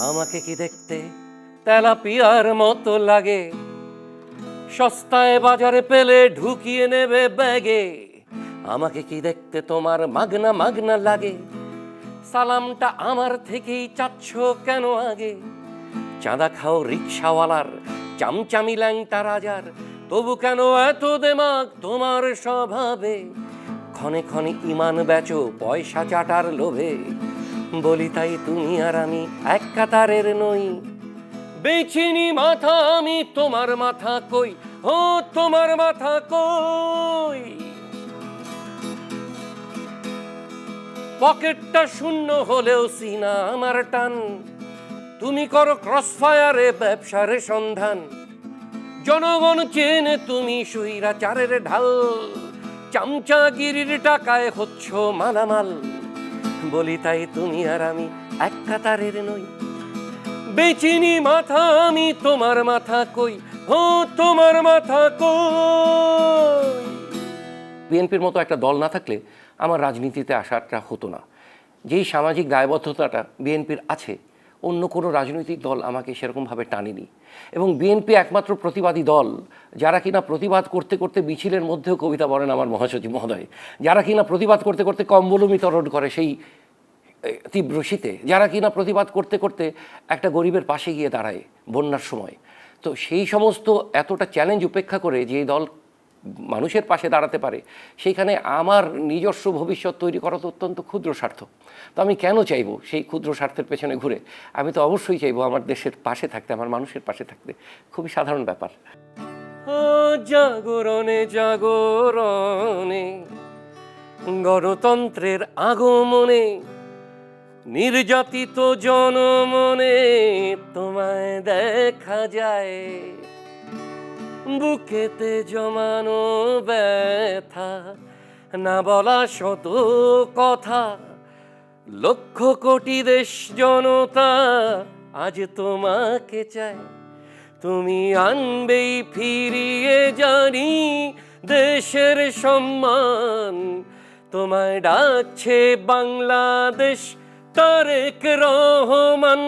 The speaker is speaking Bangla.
আমাকে কি দেখতে তেলাপিয়ার মতো লাগে, সস্তায় বাজারে পেলে ঢুকিয়ে নেবে ব্যাগে। আমাকে কি দেখতে তোমার মাগনা মাগনা লাগে, সালামটা আমার থেকেই চাচ্ছ কেন আগে? চাঁদা খাও রিক্সাওয়ালার, চামচামি ল্যাংটা রাজার, তবু কেন এত দেমাগ তোমার স্বভাবে? ক্ষণে ক্ষণে ইমান বেচো পয়সা চাটার লোভে, বলি তাই তুমি আর আমি এক কাতারের নই। বেচিনি মাথা আমি, তোমার মাথা কই, ও তোমার মাথা কই? পকেটটা শূন্য হলেও সিনা আমার টান, তুমি করো ক্রস ফায়ারে ব্যবসার সন্ধান। জনগণ চেনে তুমি স্বৈরাচারের ঢাল, চামচাগিরির টাকায় হচ্ছ মালামাল। বলি তাই তুমি আর আমি এক কাতারের নই। বেচিনি মাথা আমি, তোমার মাথা কই, ও তোমার মাথা কই? বিএনপির মতো একটা দল না থাকলে আমার রাজনীতিতে আসাটা হতো না। যেই সামাজিক দায়বদ্ধতাটা বিএনপির আছে, অন্য কোনো রাজনৈতিক দল আমাকে সেরকমভাবে টানেনি। এবং বিএনপি একমাত্র প্রতিবাদী দল যারা কিনা প্রতিবাদ করতে করতে মিছিলের মধ্যেও কবিতা বলেন আমার মহাসচিব মহোদয়, যারা কিনা প্রতিবাদ করতে করতে কম্বলও বিতরণ করে সেই তীব্র শীতে, যারা কিনা প্রতিবাদ করতে করতে একটা গরিবের পাশে গিয়ে দাঁড়ায় বন্যার সময়। তো সেই সমস্ত এতটা চ্যালেঞ্জ উপেক্ষা করে যে দল মানুষের পাশে দাঁড়াতে পারে, সেইখানে আমার নিজস্ব ভবিষ্যৎ তৈরি করা তো অত্যন্ত ক্ষুদ্র স্বার্থ। তো আমি কেন চাইবো সেই ক্ষুদ্র স্বার্থের পেছনে ঘুরে? আমি তো অবশ্যই চাইবো আমার দেশের পাশে থাকতে, আমার মানুষের পাশে থাকতে। খুবই সাধারণ ব্যাপার। জাগরণে জাগরণে গণতন্ত্রের আগমনে, নির্যাতিত জনমনে তোমায় দেখা যায়। বুকেতে জমানো ব্যথা, না বলা শত কথা, লক্ষ কোটি দেশ জনতা আজ তোমাকে চায়। তুমি আনবেই ফিরিয়ে জানি দেশের সম্মান, তোমায় ডাকছে বাংলাদেশ তারেক রহমান।